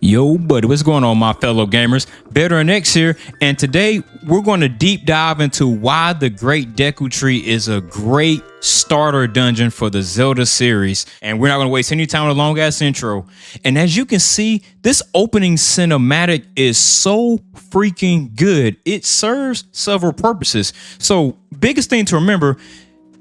Yo, buddy, what's going on, my fellow gamers? Veteran X here, and today we're going to deep dive into why the Great Deku Tree is a great starter dungeon for the Zelda series. And we're not going to waste any time with a long-ass intro. And as you can see, this opening cinematic is so freaking good. It serves several purposes. So, biggest thing to remember,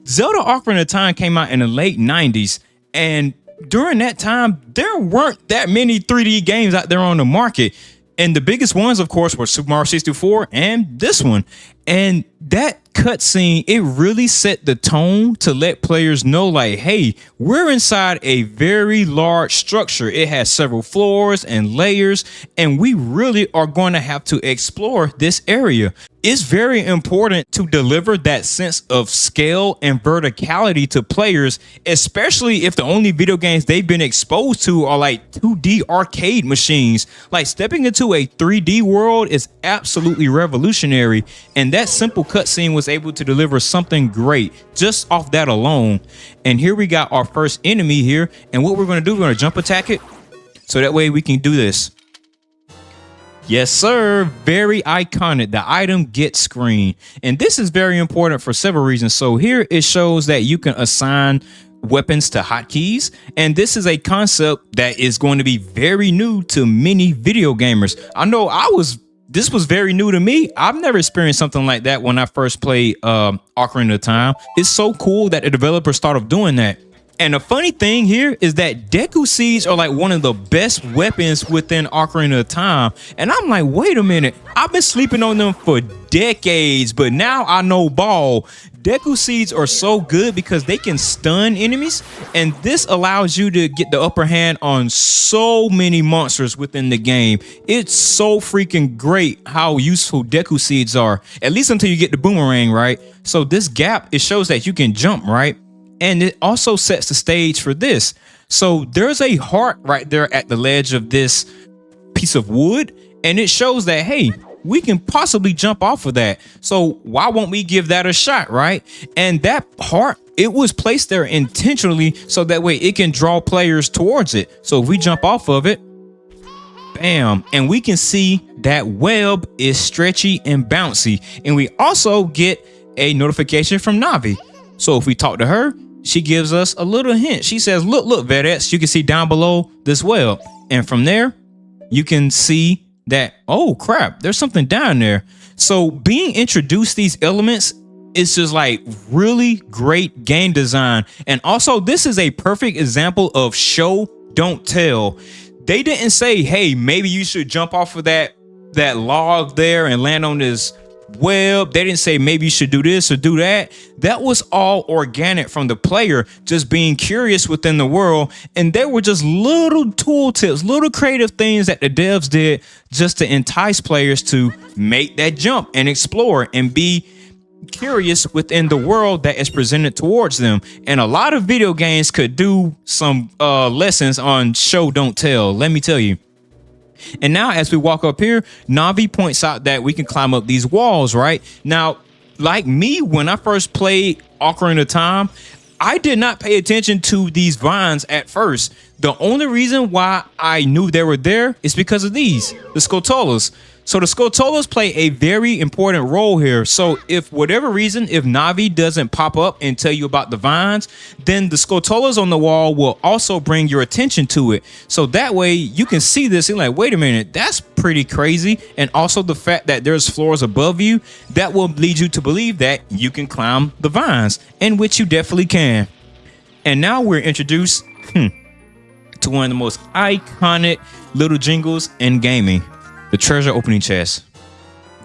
Zelda Ocarina of Time came out in the late 90s, and during that time, there weren't that many 3D games out there on the market. And the biggest ones, of course, were Super Mario 64 and this one. And that cutscene, it really set the tone to let players know, like, hey, we're inside a very large structure. It has several floors and layers, and we really are going to have to explore this area. It's very important to deliver that sense of scale and verticality to players, especially if the only video games they've been exposed to are like 2D arcade machines. Like, stepping into a 3D world is absolutely revolutionary, and that simple cutscene was able to deliver something great just off that alone. And here we got our first enemy here, and what we're going to do, we're going to jump attack it so that way we can do this. Yes, sir. Very iconic. The item gets screen. And this is very important for several reasons. So here it shows that you can assign weapons to hotkeys. And this is a concept that is going to be very new to many video gamers. I know this was very new to me. I've never experienced something like that when I first played Ocarina of Time. It's so cool that the developers started doing that. And the funny thing here is that Deku Seeds are like one of the best weapons within Ocarina of Time. And I'm like, wait a minute, I've been sleeping on them for decades, but now I know ball. Deku Seeds are so good because they can stun enemies, and this allows you to get the upper hand on so many monsters within the game. It's so freaking great how useful Deku Seeds are, at least until you get the boomerang, right? So this gap, it shows that you can jump, right? And it also sets the stage for this. So there's a heart right there at the ledge of this piece of wood, and it shows that, hey, we can possibly jump off of that. So why won't we give that a shot, right? And that heart, it was placed there intentionally so that way it can draw players towards it. So if we jump off of it, bam, and we can see that web is stretchy and bouncy. And we also get a notification from Navi. So if we talk to her, she gives us a little hint. She says, look, Vedex, you can see down below this web. And from there, you can see that, oh crap, there's something down there. So being introduced these elements is just like really great game design. And also, this is a perfect example of show, don't tell. They didn't say, hey, maybe you should jump off of that log there and land on this web. They didn't say maybe you should do this or do that. That was all organic from the player just being curious within the world, and they were just little tool tips, little creative things that the devs did just to entice players to make that jump and explore and be curious within the world that is presented towards them. And a lot of video games could do some lessons on show don't tell, let me tell you. And now as we walk up here, Navi points out that we can climb up these walls, right? Now, like me, when I first played Ocarina of Time, I did not pay attention to these vines at first. The only reason why I knew they were there is because of these, the Skotolas. So the Skotolas play a very important role here. So if whatever reason, if Navi doesn't pop up and tell you about the vines, then the Skotolas on the wall will also bring your attention to it. So that way you can see this and like, wait a minute, that's pretty crazy. And also the fact that there's floors above you, that will lead you to believe that you can climb the vines, in which you definitely can. And now we're introduced to one of the most iconic little jingles in gaming. The treasure opening chest.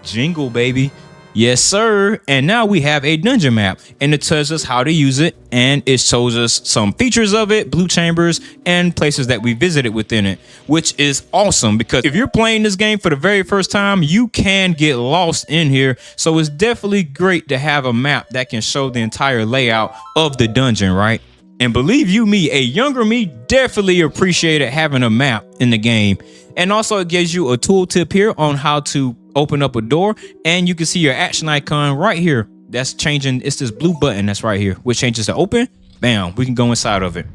Jingle, baby. Yes, sir. And now we have a dungeon map, and it tells us how to use it, and it shows us some features of it, blue chambers, and places that we visited within it, which is awesome because if you're playing this game for the very first time, you can get lost in here. So it's definitely great to have a map that can show the entire layout of the dungeon, right? And believe you me, a younger me definitely appreciated having a map in the game. And also it gives you a tooltip here on how to open up a door, and you can see your action icon right here. That's changing. It's this blue button that's right here, which changes to open. Bam, we can go inside of it.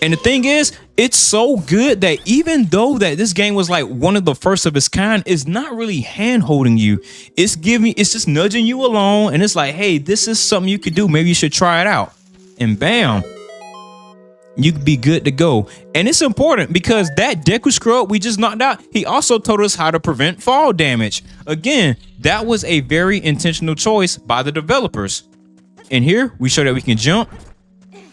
And the thing is, it's so good that even though that this game was like one of the first of its kind, it's not really hand holding you. It's just nudging you along, and it's like, hey, this is something you could do. Maybe you should try it out. And bam, you could be good to go. And it's important because that Deku Scrub we just knocked out, he also told us how to prevent fall damage. Again, that was a very intentional choice by the developers. And here we show that we can jump.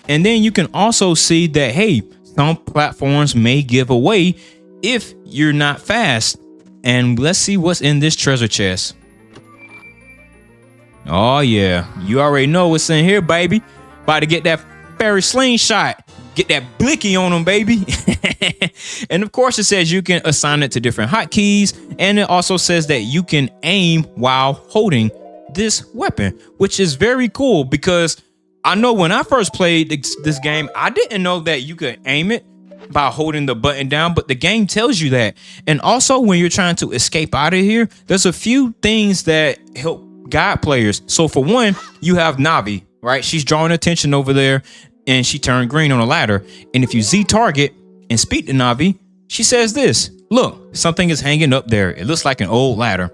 And then you can also see that, hey, some platforms may give away if you're not fast. And let's see what's in this treasure chest. Oh yeah, you already know what's in here, baby. About to get that fairy slingshot. Get that blicky on them, baby. And of course, it says you can assign it to different hotkeys. And it also says that you can aim while holding this weapon, which is very cool because I know when I first played this game, I didn't know that you could aim it by holding the button down, but the game tells you that. And also when you're trying to escape out of here, there's a few things that help guide players. So for one, you have Navi, right? She's drawing attention over there and she turned green on a ladder. And if you Z target and speak to Navi, she says this, look, something is hanging up there. It looks like an old ladder.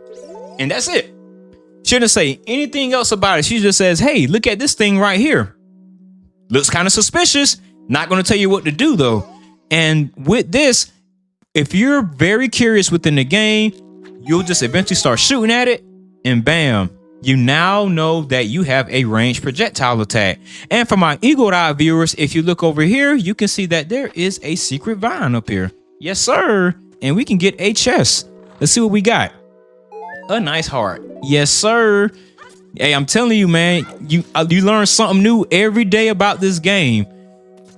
And that's it. She doesn't say anything else about it. She just says, hey, look at this thing right here. Looks kind of suspicious. Not going to tell you what to do, though. And with this, if you're very curious within the game, you'll just eventually start shooting at it. And bam, you now know that you have a ranged projectile attack. And for my eagle-eye viewers, if you look over here, you can see that there is a secret vine up here. Yes, sir. And we can get a chest. Let's see what we got. A nice heart. Yes, sir. Hey, I'm telling you, man, you learn something new every day about this game.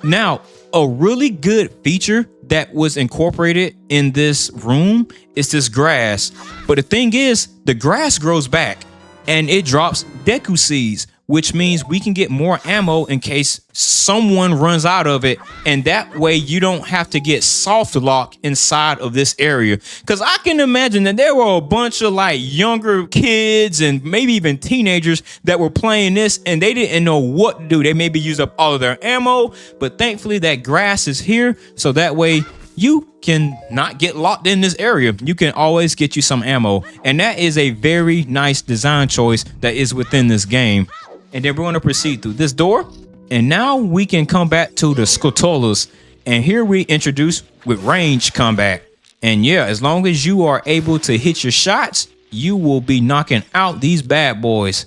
Now, a really good feature that was incorporated in this room is this grass. But the thing is, the grass grows back and it drops Deku seeds, which means we can get more ammo in case someone runs out of it. And that way you don't have to get soft lock inside of this area. Because I can imagine that there were a bunch of like younger kids and maybe even teenagers that were playing this and they didn't know what to do. They maybe used up all of their ammo, but thankfully that grass is here. So that way you can not get locked in this area. You can always get you some ammo. And that is a very nice design choice that is within this game. And then we're going to proceed through this door. And now we can come back to the Skulltulas. And here we introduce with range combat. And yeah, as long as you are able to hit your shots, you will be knocking out these bad boys.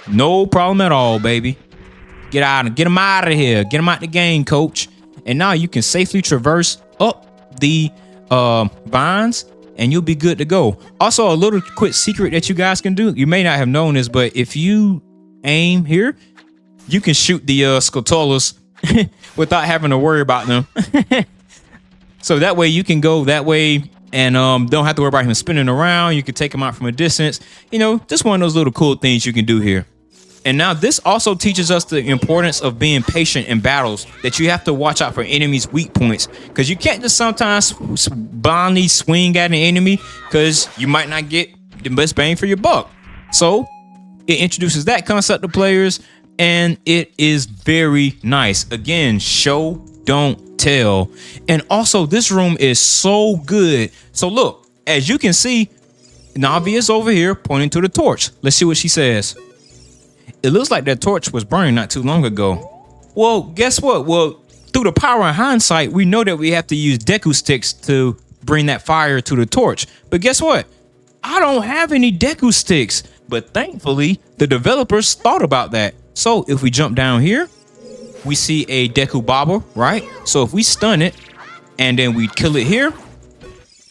No problem at all, baby. Get them out of here. Get them out the game, coach. And now you can safely traverse up the vines and you'll be good to go. Also, a little quick secret that you guys can do. You may not have known this, but if you aim here, you can shoot the Skulltulas without having to worry about them. So that way you can go that way and don't have to worry about him spinning around. You can take him out from a distance. You know, just one of those little cool things you can do here. And now this also teaches us the importance of being patient in battles, that you have to watch out for enemies' weak points, because you can't just sometimes blindly swing at an enemy because you might not get the best bang for your buck. So it introduces that concept to players and it is very nice. Again, show, don't tell. And also this room is so good. So look, as you can see, Navi is over here pointing to the torch. Let's see what she says. It looks like that torch was burned not too long ago. Well, guess what? Well, through the power of hindsight, we know that we have to use Deku sticks to bring that fire to the torch. But guess what? I don't have any Deku sticks. But thankfully, the developers thought about that. So if we jump down here, we see a Deku Bobble, right? So if we stun it and then we kill it here,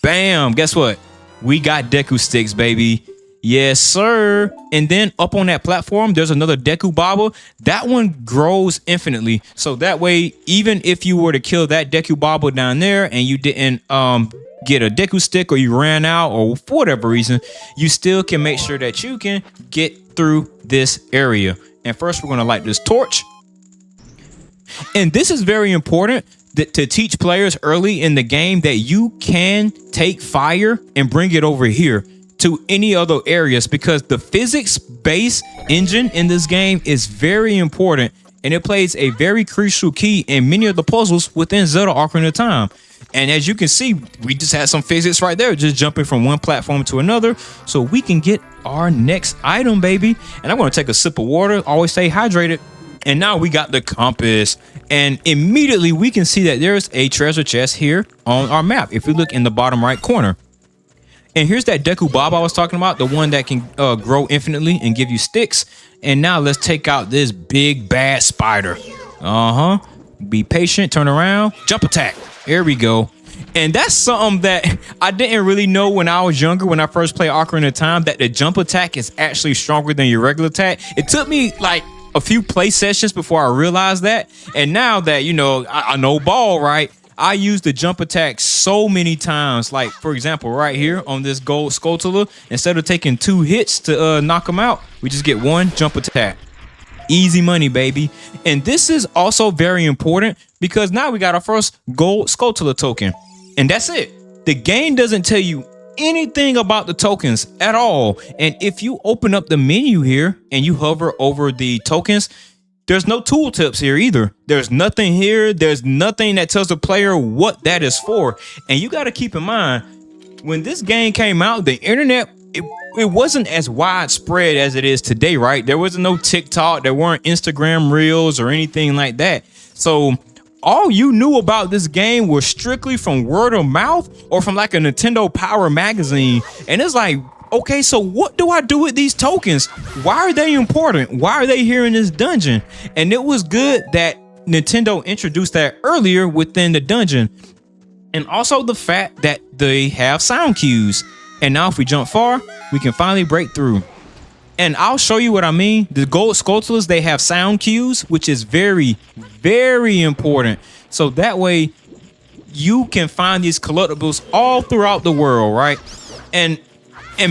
bam, guess what? We got Deku sticks, baby. Yes, sir. And then up on that platform, there's another Deku Bobble. That one grows infinitely. So that way, even if you were to kill that Deku Bobble down there and you didn't get a Deku stick or you ran out or for whatever reason, you still can make sure that you can get through this area. And first, we're going to light this torch. And this is very important to teach players early in the game that you can take fire and bring it over here to any other areas, because the physics-based engine in this game is very important and it plays a very crucial key in many of the puzzles within Zelda Ocarina of Time. And as you can see, we just had some physics right there, just jumping from one platform to another so we can get our next item, baby. And I'm going to take a sip of water, always stay hydrated. And now we got the compass, and immediately we can see that there's a treasure chest here on our map if we look in the bottom right corner. And here's that Deku Bob I was talking about, the one that can grow infinitely and give you sticks. And now let's take out this big bad spider. Be patient, turn around, jump attack. There we go. And that's something that I didn't really know when I was younger, when I first played Ocarina of Time, that the jump attack is actually stronger than your regular attack. It took me like a few play sessions before I realized that. And now that, you know, I know ball, right? I use the jump attack so many times. Like, for example, right here on this gold Skulltula, instead of taking 2 hits to knock him out, we just get 1 jump attack. Easy money, baby. And this is also very important because now we got our first gold Skulltula token. And that's it. The game doesn't tell you anything about the tokens at all. And if you open up the menu here and you hover over the tokens, there's no tooltips here either. There's nothing here. There's nothing that tells the player what that is for. And you got to keep in mind, when this game came out, the internet, it wasn't as widespread as it is today, right? There wasn't no TikTok. There weren't Instagram reels or anything like that. So all you knew about this game was strictly from word of mouth or from like a Nintendo Power magazine. And it's like, okay, so what do I do with these tokens? Why are they important? Why are they here in this dungeon? And it was good that Nintendo introduced that earlier within the dungeon. And also the fact that they have sound cues. And now if we jump far, we can finally break through. And I'll show you what I mean. The gold Skulltulas, they have sound cues, which is very, very important. So that way you can find these collectibles all throughout the world, right? And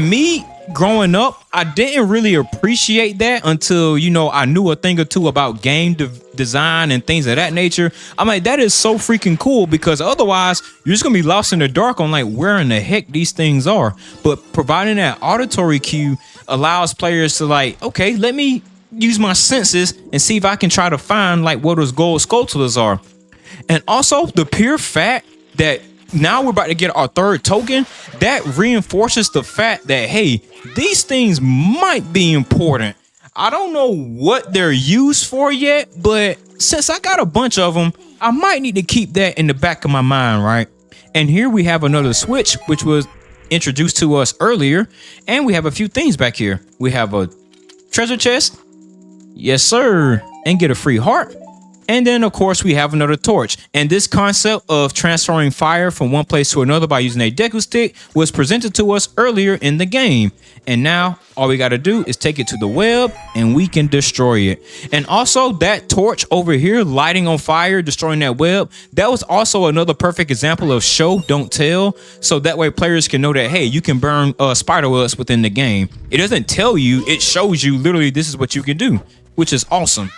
me growing up, I didn't really appreciate that until, you know, I knew a thing or two about game design and things of that nature. I'm like, that is so freaking cool, because otherwise you're just gonna be lost in the dark on like where in the heck these things are. But providing that auditory cue allows players to like, okay, let me use my senses and see if I can try to find like what those gold Skulltulas are. And also the pure fact that now we're about to get our 3rd token, that reinforces the fact that, hey, these things might be important. I don't know what they're used for yet, but since I got a bunch of them, I might need to keep that in the back of my mind, right? And here we have another switch, which was introduced to us earlier. And we have a few things back here. We have a treasure chest. Yes, sir. And get a free heart. And then, of course, we have another torch. And this concept of transferring fire from one place to another by using a Deku stick was presented to us earlier in the game. And now all we got to do is take it to the web and we can destroy it. And also that torch over here lighting on fire, destroying that web, that was also another perfect example of show, don't tell. So that way players can know that, hey, you can burn spider webs within the game. It doesn't tell you, it shows you literally this is what you can do, which is awesome.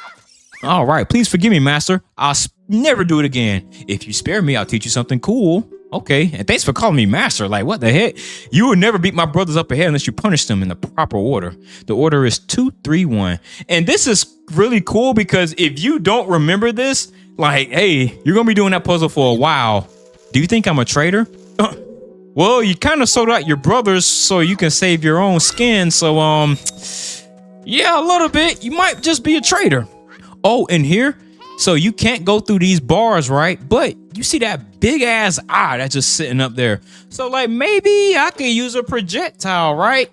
All right, please forgive me, master. I'll never do it again. If you spare me, I'll teach you something cool. Okay, and thanks for calling me master. Like, what the heck? You will never beat my brothers up ahead unless you punish them in the proper order. The order is 2, 3, 1. And this is really cool because if you don't remember this, like, hey, you're gonna be doing that puzzle for a while. Do you think I'm a traitor? Well, you kind of sold out your brothers so you can save your own skin. So, yeah, a little bit. You might just be a traitor. Oh, and here, so you can't go through these bars, right? But you see that big ass eye that's just sitting up there. So like maybe I could use a projectile, right?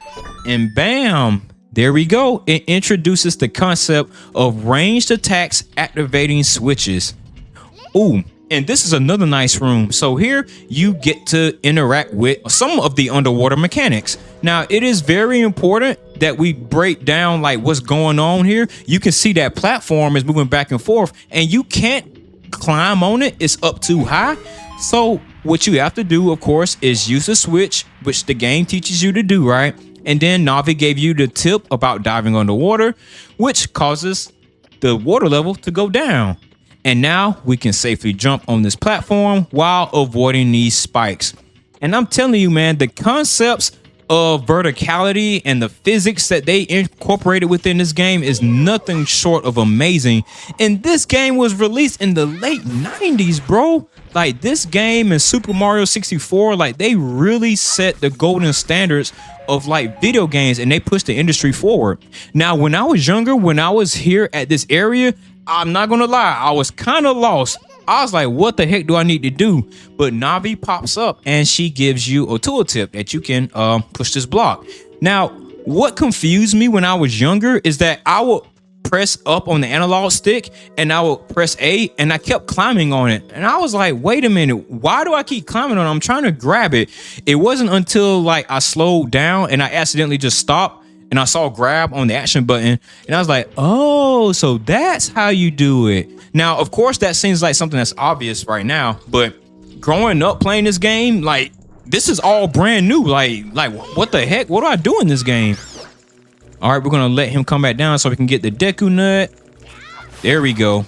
And bam, there we go. It introduces the concept of ranged attacks activating switches. Ooh, and this is another nice room. So here you get to interact with some of the underwater mechanics. Now, it is very important that we break down like what's going on here. You can see that platform is moving back and forth and you can't climb on it. It's up too high. So what you have to do, of course, is use a switch, which the game teaches you to do, right? And then Navi gave you the tip about diving underwater, which causes the water level to go down. And now we can safely jump on this platform while avoiding these spikes. And I'm telling you, man, the concepts of verticality and the physics that they incorporated within this game is nothing short of amazing. And this game was released in the late 90s, bro. Like, this game and Super Mario 64, like, they really set the golden standards of like video games, and they pushed the industry forward. Now, when I was younger, when I was here at this area, I'm not gonna lie, I was kind of lost. I was like, what the heck do I need to do? But Navi pops up and she gives you a tooltip that you can push this block. Now, what confused me when I was younger is that I would press up on the analog stick and I would press A, and I kept climbing on it. And I was like, wait a minute, why do I keep climbing on it? I'm trying to grab it. It wasn't until like I slowed down and I accidentally just stopped and I saw grab on the action button, and I was like, oh, so that's how you do it. Now, of course, that seems like something that's obvious right now, but growing up playing this game, like, this is all brand new. Like what the heck? What do I do in this game? All right, we're gonna let him come back down so we can get the Deku nut. There we go.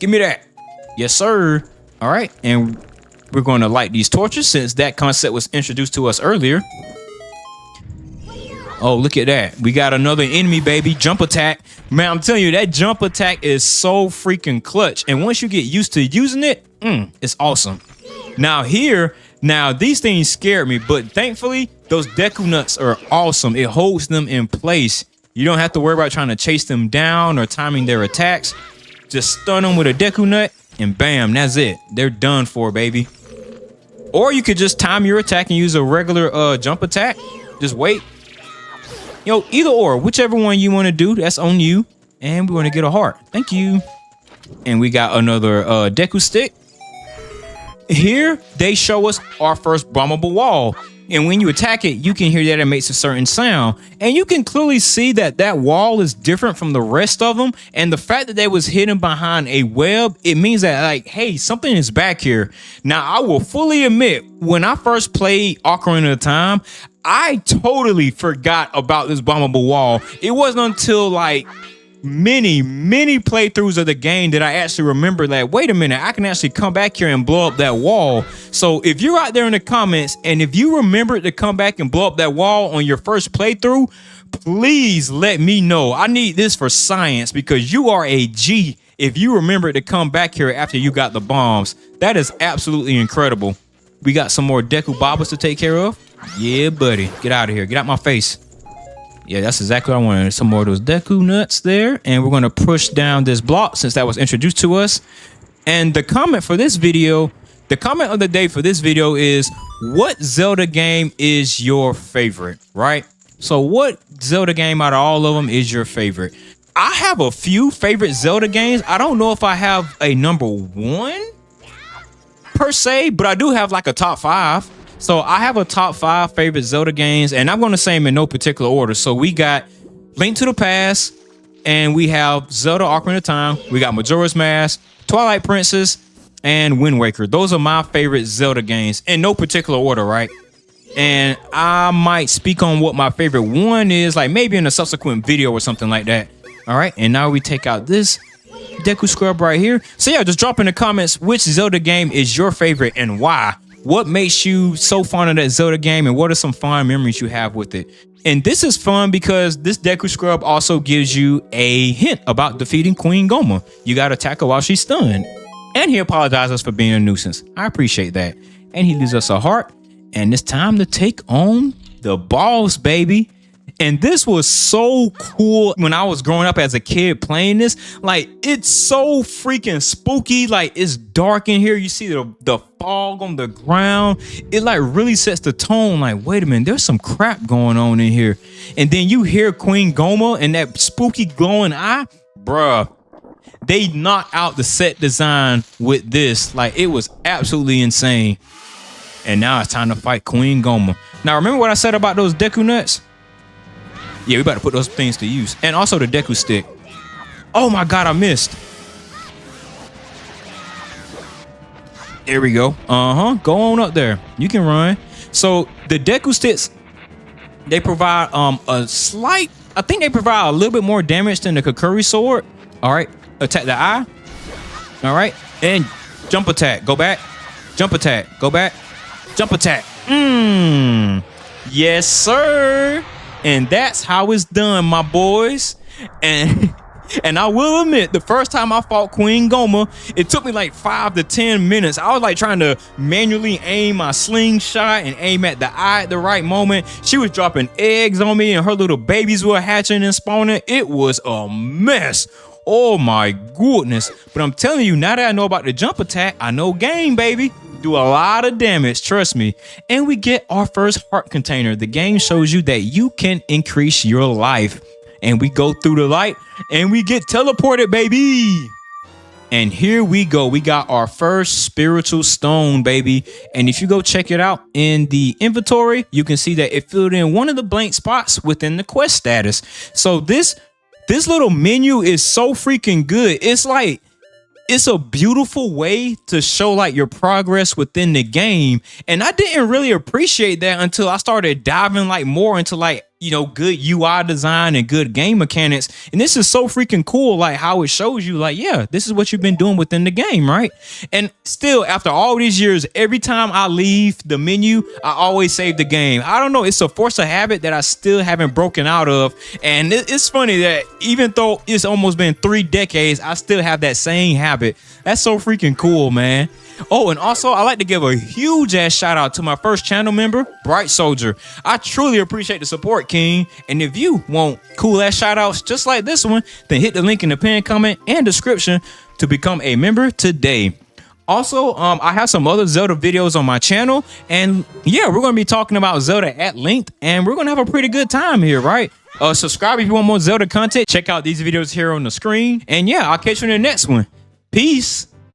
Give me that. Yes, sir. All right, and we're gonna light these torches since that concept was introduced to us earlier. Oh, look at that. We got another enemy, baby. Jump attack. Man, I'm telling you, that jump attack is so freaking clutch. And once you get used to using it, it's awesome. Now these things scared me, but thankfully, those Deku nuts are awesome. It holds them in place. You don't have to worry about trying to chase them down or timing their attacks. Just stun them with a Deku nut, and bam, that's it. They're done for, baby. Or you could just time your attack and use a regular jump attack. Just wait. Either or, whichever one you want to do, that's on you. And we want to get a heart. Thank you. And we got another Deku stick. Here, they show us our first bombable wall. And when you attack it, you can hear that it makes a certain sound. And you can clearly see that that wall is different from the rest of them. And the fact that they was hidden behind a web, it means that, like, hey, something is back here. Now, I will fully admit, when I first played Ocarina of Time, I totally forgot about this bombable wall. It wasn't until like many playthroughs of the game that I actually remember that, wait a minute, I can actually come back here and blow up that wall. So if you're out there in the comments and if you remember to come back and blow up that wall on your first playthrough, please let me know. I need this for science, because you are a G if you remember to come back here after you got the bombs. That is absolutely incredible. We got some more Deku Bobbas to take care of. Yeah, buddy. Get out of here. Get out my face. Yeah, that's exactly what I wanted. Some more of those Deku nuts there. And we're going to push down this block since that was introduced to us. And the comment for this video, the comment of the day for this video is, what Zelda game is your favorite, right? So what Zelda game out of all of them is your favorite? I have a few favorite Zelda games. I don't know if I have a number one per se, but I do have like a top 5. So I have a top 5 favorite Zelda games, and I'm going to say them in no particular order. So we got Link to the Past, and we have Zelda Ocarina of Time. We got Majora's Mask, Twilight Princess, and Wind Waker. Those are my favorite Zelda games in no particular order, right? And I might speak on what my favorite one is, like maybe in a subsequent video or something like that. All right, and now we take out this Deku Scrub right here. So yeah, just drop in the comments which Zelda game is your favorite and why. What makes you so fond of that Zelda game, and what are some fond memories you have with it? And this is fun because this Deku Scrub also gives you a hint about defeating Queen Goma. You got to attack her while she's stunned. And he apologizes for being a nuisance. I appreciate that. And he leaves us a heart. And it's time to take on the boss, baby. And this was so cool when I was growing up as a kid playing this. Like, it's so freaking spooky. Like, it's dark in here. You see the fog on the ground. It like really sets the tone. Like, wait a minute, there's some crap going on in here. And then you hear Queen Goma and that spooky glowing eye. Bruh, they knocked out the set design with this. Like, it was absolutely insane. And now it's time to fight Queen Goma. Now, remember what I said about those Deku nuts? Yeah, we about to put those things to use. And also the Deku stick. Oh my God, I missed. There we go. Go on up there. You can run. So the Deku sticks, they provide a slight, I think they provide a little bit more damage than the Kokiri sword. All right. Attack the eye. All right. And jump attack. Go back. Jump attack. Go back. Jump attack. Yes, sir. And that's how it's done, my boys. And and I will admit, the first time I fought Queen Goma, it took me like 5 to 10 minutes. I was like trying to manually aim my slingshot and aim at the eye at the right moment. She was dropping eggs on me and her little babies were hatching and spawning. It was a mess. Oh my goodness. But I'm telling you, now that I know about the jump attack, I know game, baby. Do a lot of damage, trust me. And we get our first heart container. The game shows you that you can increase your life. And we go through the light and we get teleported, baby. And here we go. We got our first spiritual stone, baby. And if you go check it out in the inventory, you can see that it filled in one of the blank spots within the quest status. So this little menu is so freaking good. It's a beautiful way to show like your progress within the game. And I didn't really appreciate that until I started diving like more into like, you know, good UI design and good game mechanics. And this is so freaking cool, like how it shows you like, yeah, this is what you've been doing within the game, right? And still, after all these years, every time I leave the menu, I always save the game. I don't know, it's a force of habit that I still haven't broken out of. And it's funny that even though it's almost been 3 decades, I still have that same habit. That's so freaking cool, man. Oh, and also I like to give a huge ass shout out to my first channel member, Bright Soldier. I truly appreciate the support, King. And if you want cool ass shout outs just like this one, then hit the link in the pinned comment and description to become a member today. Also, I have some other Zelda videos on my channel, and yeah, we're gonna be talking about Zelda at length, and we're gonna have a pretty good time here, right? Subscribe if you want more Zelda content. Check out these videos here on the screen, and yeah, I'll catch you in the next one. Peace.